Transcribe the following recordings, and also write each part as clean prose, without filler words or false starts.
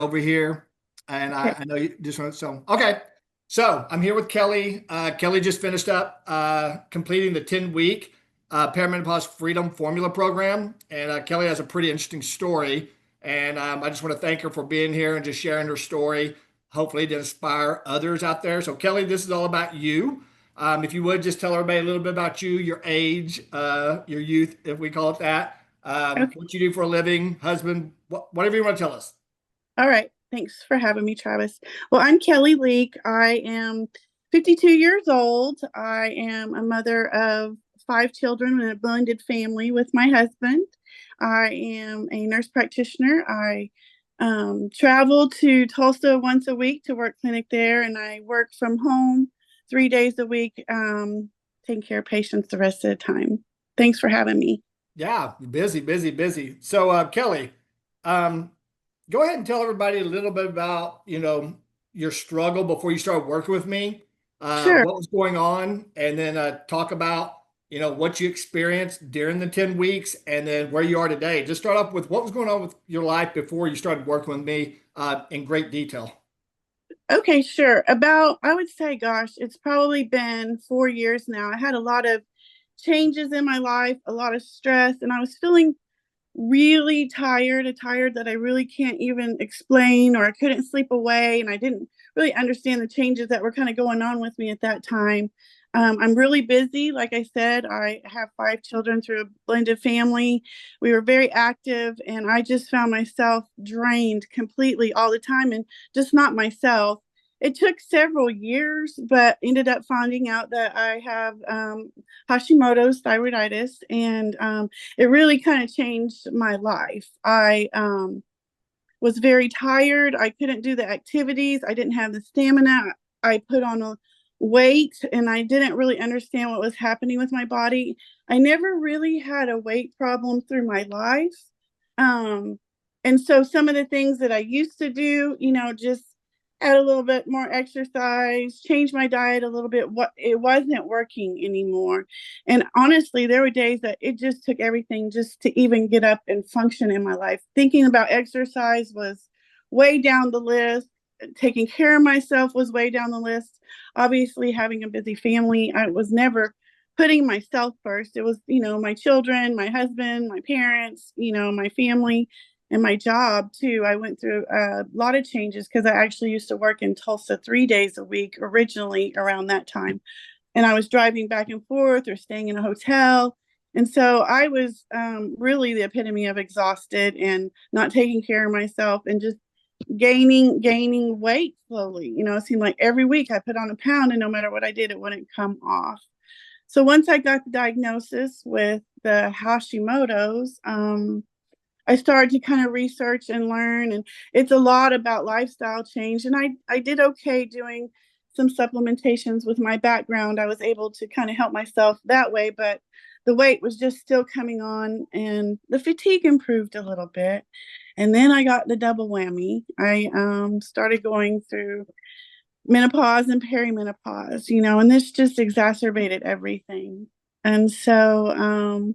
over here, and Okay. I know you just want so okay. So I'm here with Kelly. Kelly just finished up completing the 10-week Perimenopause Freedom Formula program, and Kelly has a pretty interesting story. And I just want to thank her for being here and just sharing her story, hopefully to inspire others out there. So Kelly, this is all about you. If you would just tell everybody a little bit about you, your age, your youth, if we call it that, Okay. what you do for a living, husband, whatever you want to tell us. All right. Thanks for having me, Travis. Well, I'm Kelly Leak. I am 52 years old. I am a mother of five children in a blended family with my husband. I am a nurse practitioner. I travel to Tulsa once a week to work clinic there, and I work from home 3 days a week, taking care of patients the rest of the time. Thanks for having me. Yeah, busy, busy, busy. So, Kelly, um, go ahead and tell everybody a little bit about, your struggle before you started working with me, Sure. what was going on, and then talk about, what you experienced during the 10 weeks and then where you are today. Just start off with what was going on with your life before you started working with me in great detail. Okay, sure. About, I would say, gosh, it's probably been 4 years now. I had a lot of changes in my life, a lot of stress, and I was feeling really tired that I really can't even explain, or I couldn't sleep away, and I didn't really understand the changes that were kind of going on with me at that time. I'm really busy. Like I said, I have five children through a blended family. We were very active, and I just found myself drained completely all the time and just not myself. It took several years, but ended up finding out that I have Hashimoto's thyroiditis, and it really kind of changed my life. I was very tired. I couldn't do the activities. I didn't have the stamina. I put on a weight, and I didn't really understand what was happening with my body. I never really had a weight problem through my life. Um, and so some of the things that I used to do, just add a little bit more exercise, change my diet a little bit. What it wasn't working anymore. And honestly, there were days that it just took everything just to even get up and function in my life. Thinking about exercise was way down the list. Taking care of myself was way down the list. Obviously, having a busy family, I was never putting myself first. It was, my children, my husband, my parents, my family, and my job too. I went through a lot of changes because I actually used to work in Tulsa 3 days a week originally around that time. And I was driving back and forth or staying in a hotel. And so I was really the epitome of exhausted and not taking care of myself and just gaining weight slowly. It seemed like every week I put on a pound, and no matter what I did, it wouldn't come off. So once I got the diagnosis with the Hashimoto's, I started to kind of research and learn, and it's a lot about lifestyle change. And I did okay doing some supplementations with my background. I was able to kind of help myself that way, but the weight was just still coming on, and the fatigue improved a little bit. And then I got the double whammy. I started going through menopause and perimenopause, and this just exacerbated everything. And so,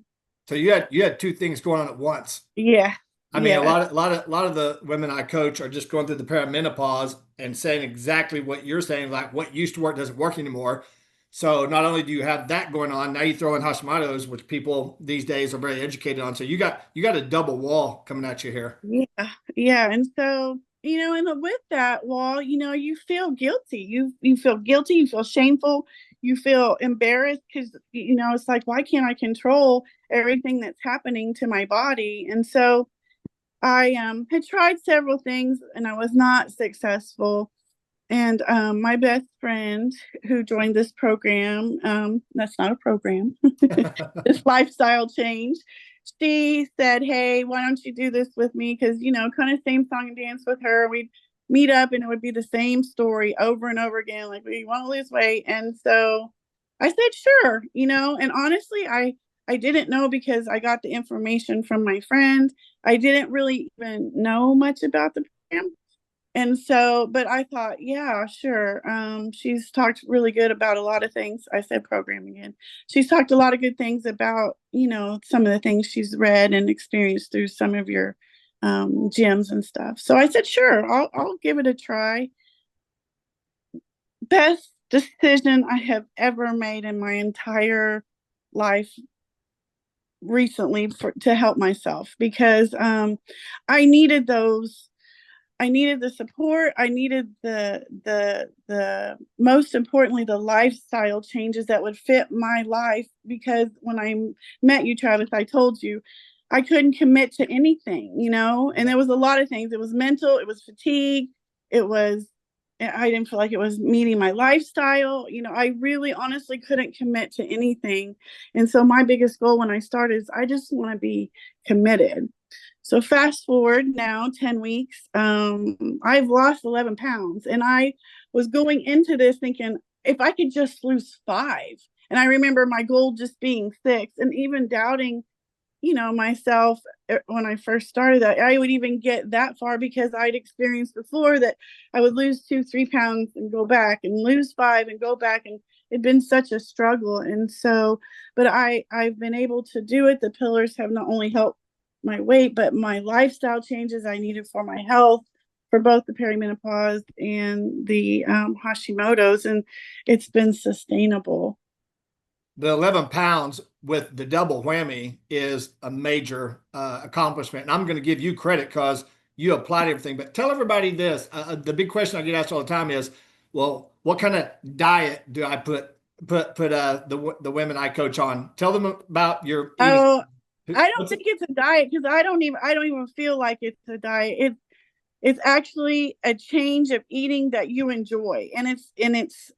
So you had two things going on at once. yeah, I mean, a yeah. lot of the women I coach are just going through the perimenopause and saying exactly what you're saying, like what used to work doesn't work anymore. So not only do you have that going on, now you throw in Hashimoto's, which people these days are very educated on. So you got a double wall coming at you here. Yeah, yeah. And so, and with that wall, you feel guilty. You feel guilty, you feel shameful, you feel embarrassed because it's like, why can't I control everything that's happening to my body? And so I had tried several things and I was not successful. And my best friend who joined this program, that's not a program, this lifestyle change, she said, "Hey, why don't you do this with me?" Because, kind of same song and dance with her. We'd meet up and it would be the same story over and over again. Like, we want to lose weight. And so I said, sure, and honestly, I didn't know because I got the information from my friend. I didn't really even know much about the program. And so, but I thought, yeah, sure. She's talked really good about a lot of things. I said programming again. She's talked a lot of good things about, some of the things she's read and experienced through some of your gyms and stuff. So I said, sure, I'll give it a try. Best decision I have ever made in my entire life recently to help myself, because I needed those. I needed the support. I needed the most importantly, the lifestyle changes that would fit my life, because when I met you, Travis, I told you I couldn't commit to anything, and there was a lot of things. It was mental, it was fatigue, it was I didn't feel like it was meeting my lifestyle. I really honestly couldn't commit to anything. And so my biggest goal when I started is I just want to be committed. So fast forward now 10 weeks, I've lost 11 pounds, and I was going into this thinking if I could just lose 5. And I remember my goal just being 6, and even doubting, myself when I first started that I would even get that far, because I'd experienced before that I would lose 2, 3 pounds and go back and lose 5 and go back. And it'd been such a struggle. And so, but I've been able to do it. The pillars have not only helped my weight, but my lifestyle changes I needed for my health, for both the perimenopause and the Hashimoto's. And it's been sustainable. The 11 pounds with the double whammy is a major accomplishment. And I'm going to give you credit because you applied everything. But tell everybody this. The big question I get asked all the time is, well, what kind of diet do I put the women I coach on? Tell them about your eating. Oh, I don't think it's a diet, because I don't even feel like it's a diet. It's actually a change of eating that you enjoy, and it's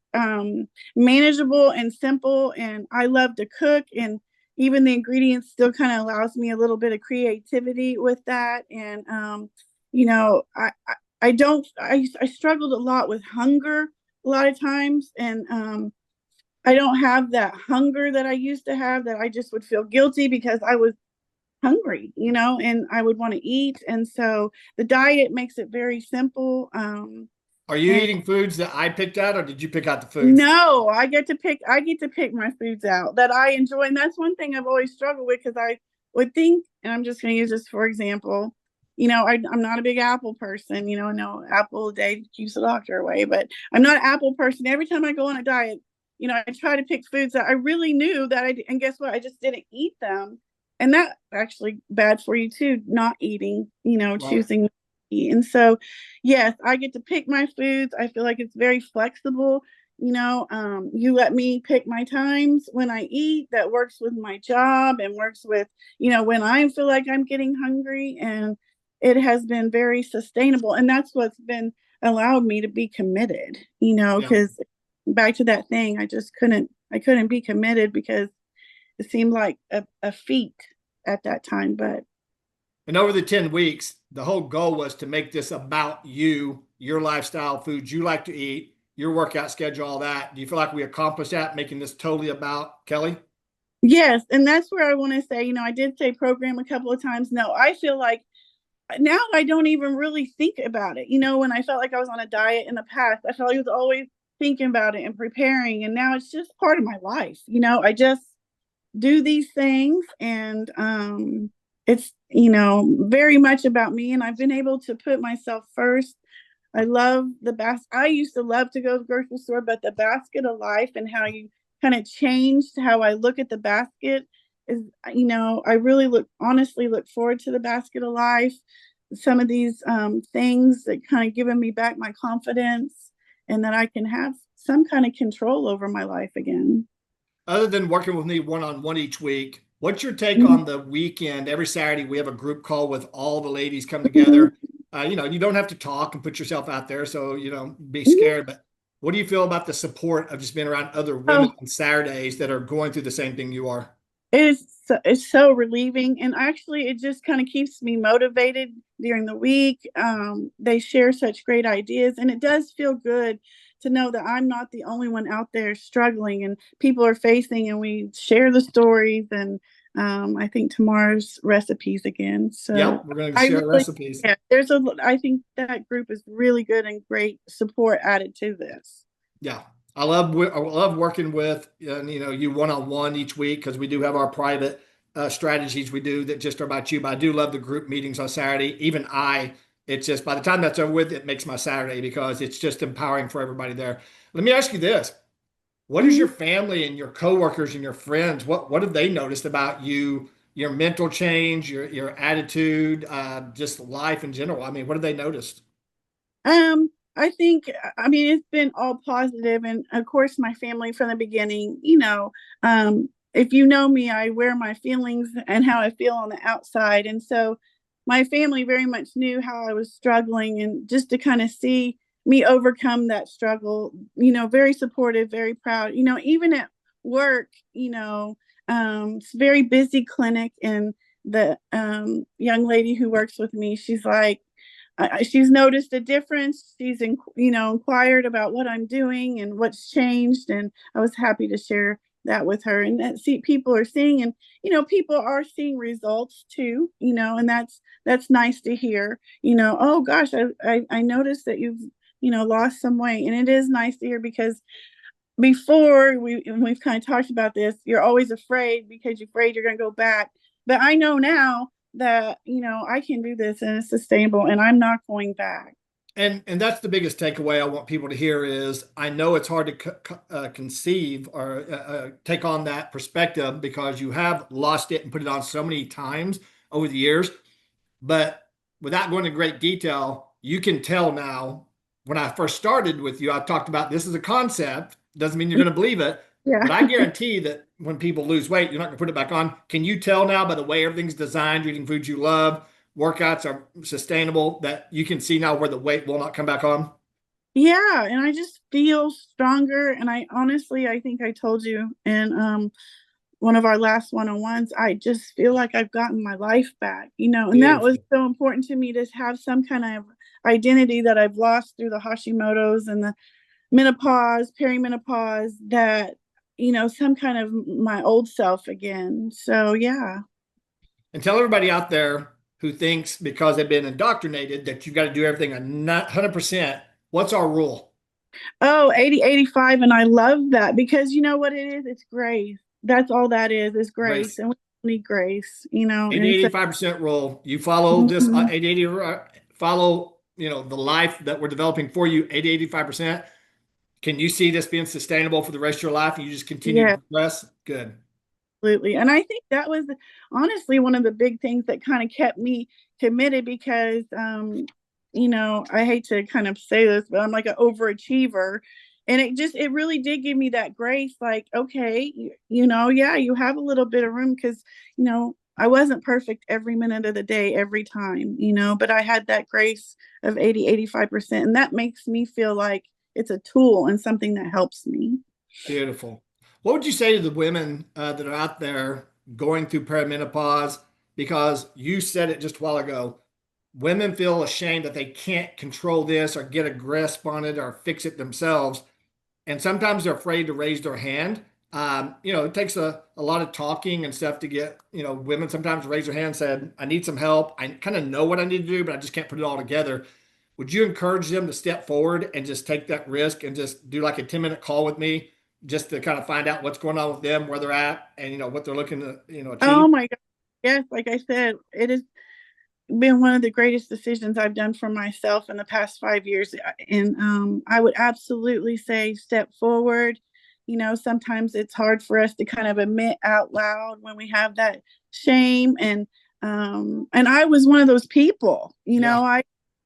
manageable and simple. And I love to cook, and even the ingredients still kind of allows me a little bit of creativity with that. And I don't I struggled a lot with hunger a lot of times, and I don't have that hunger that I used to have, that I just would feel guilty because I was hungry, and I would want to eat. And so the diet makes it very simple. Are you And eating foods that I picked out, or did you pick out the foods? no, I get to pick my foods out that I enjoy. And that's one thing I've always struggled with, because I would think, and I'm just going to use this for example, I'm not a big apple person, no apple a day keeps the doctor away, but I'm not an apple person. Every time I go on a diet, I try to pick foods that I really knew that and guess what? I just didn't eat them. And that actually bad for you too, not eating, Right. choosing to eat. And so, yes, I get to pick my foods. I feel like it's very flexible. You let me pick my times when I eat, that works with my job and works with, when I feel like I'm getting hungry. And it has been very sustainable. And that's what's been allowed me to be committed, Yeah. because back to that thing, I couldn't be committed because it seemed like a feat at that time. But And over the 10 weeks, the whole goal was to make this about you, your lifestyle, foods you like to eat, your workout schedule, all that. Do you feel like we accomplished that, making this totally about Kelly? yes, and that's where I want to say, I did say program a couple of times. No, I feel like now I don't even really think about it. When I felt like I was on a diet in the past, I felt like I was always thinking about it and preparing. And now it's just part of my life. I just do these things. And it's very much about me, and I've been able to put myself first. I love the basket. I used to love to go to the grocery store, but the basket of life and how you kind of changed how I look at the basket is, I really honestly look forward to the basket of life. Some of these things that kind of given me back my confidence, and that I can have some kind of control over my life again. Other than working with me one on one each week, what's your take Mhm. on the weekend? Every Saturday, we have a group call with all the ladies come together. You don't have to talk and put yourself out there, so be scared. But what do you feel about the support of just being around other women Oh, on Saturdays that are going through the same thing you are? it's so relieving, and actually it just kind of keeps me motivated during the week. They share such great ideas, and it does feel good to know that I'm not the only one out there struggling, and people are facing, and we share the stories. And I think tomorrow's recipes again. So Yep, we're going to I share really, recipes. yeah, I think that group is really good and great support added to this. Yeah, I love working with you one on one each week because we do have our private strategies we do that just are about you. But I do love the group meetings on Saturday. Even it's just by the time that's over with, it makes my Saturday because it's just empowering for everybody there. Let me ask you this. What is your Mhm. family and your coworkers and your friends? What have they noticed about you, your mental change, your attitude, just life in general? I mean, what have they noticed? I think, I mean, it's been all positive, and of course, my family from the beginning. If you know me, I wear my feelings and how I feel on the outside, and so my family very much knew how I was struggling, and just to kind of see me overcome that struggle, very supportive, very proud. Even at work, it's a very busy clinic, and the young lady who works with me, she's like, she's noticed a difference. She's inquired about what I'm doing and what's changed, and I was happy to share that with her. And that people are seeing, and people are seeing results too. And that's nice to hear. Oh gosh, I noticed that you've lost some weight, and it is nice to hear because before we've kind of talked about this, you're always afraid because you're afraid you're going to go back. But I know now that I can do this and it's sustainable, and I'm not going back. And that's the biggest takeaway I want people to hear is I know it's hard to conceive or take on that perspective because you have lost it and put it on so many times over the years. But without going into great detail, you can tell now when I first started with you, I talked about this is a concept. Doesn't mean you're going to believe it, Yeah. but I guarantee that when people lose weight, you're not going to put it back on. Can you tell now by the way everything's designed, you're eating foods you love, workouts are sustainable, that you can see now where the weight will not come back on? Yeah, and I just feel stronger, and I honestly, I think I told you in one of our last one-on-ones, I just feel like I've gotten my life back, and that was Beautiful. so important to me to have some kind of identity that I've lost through the Hashimoto's and the menopause, perimenopause, that some kind of my old self again. So yeah. And tell everybody out there who thinks because they've been indoctrinated that you've got to do everything a 100%. What's our rule? Oh, 80, 85, and I love that because you know what it is? It's grace. That's all that is grace. Race. And we need grace, 80, and so 85% rule. You follow this mhm. 80, 80, follow, the life that we're developing for you, 80, 85%. Can you see this being sustainable for the rest of your life and you just continue to Yeah, progress? Good. absolutely. And I think that was honestly one of the big things that kind of kept me committed because I hate to kind of say this, but I'm like an overachiever. And it really did give me that grace, like, okay, yeah, you have a little bit of room because, I wasn't perfect every minute of the day, every time, but I had that grace of 80, 85%. And that makes me feel like it's a tool and something that helps me. Beautiful. What would you say to the women that are out there going through perimenopause? Because you said it just a while ago. Women feel ashamed that they can't control this or get a grasp on it or fix it themselves. And sometimes they're afraid to raise their hand. It takes a lot of talking and stuff to get, women sometimes raise their hand and said, I need some help. I kind of know what I need to do, but I just can't put it all together. Would you encourage them to step forward and just take that risk and just do like a 10-minute call with me just to kind of find out what's going on with them, where they're at, and, what they're looking to, achieve? Oh my God. Yes, like I said, it has been one of the greatest decisions I've done for myself in the past 5 years. And I would absolutely say step forward. Sometimes it's hard for us to kind of admit out loud when we have that shame. And I was one of those people, Yeah.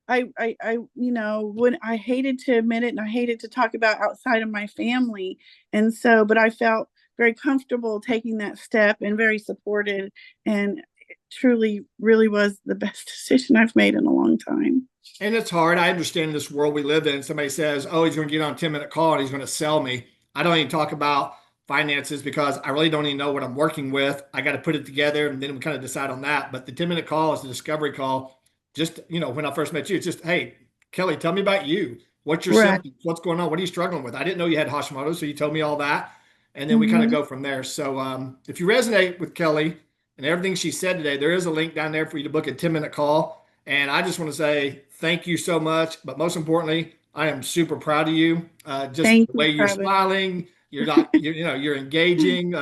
when I hated to admit it and I hated to talk about outside of my family. And so, but I felt very comfortable taking that step and very supported. And it truly, really was the best decision I've made in a long time. And it's hard. I understand this world we live in. Somebody says, oh, he's going to get on a 10-minute call and he's going to sell me. I don't even talk about finances because I really don't even know what I'm working with. I got to put it together and then we kind of decide on that. But the 10-minute call is a discovery call. Just, when I first met you, it's just, hey, Kelly, tell me about you. What's your Right. symptoms? What's going on? What are you struggling with? I didn't know you had Hashimoto, so you told me all that. And then we kind of Mm-hmm. go from there. So if you resonate with Kelly and everything she said today, there is a link down there for you to book a 10-minute call. And I just want to say thank you so much. But most importantly, I am super proud of you. Just Thank the you, way you're Travis. smiling, you're not, you're engaging.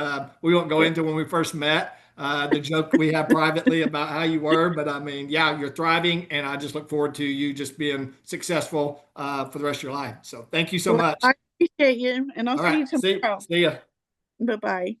We won't go Yeah. into when we first met. the joke we have privately about how you were. But I mean, yeah, you're thriving, and I just look forward to you just being successful for the rest of your life. So thank you so Well, much. I appreciate you, and I'll All see right. you See tomorrow. ya. Bye bye.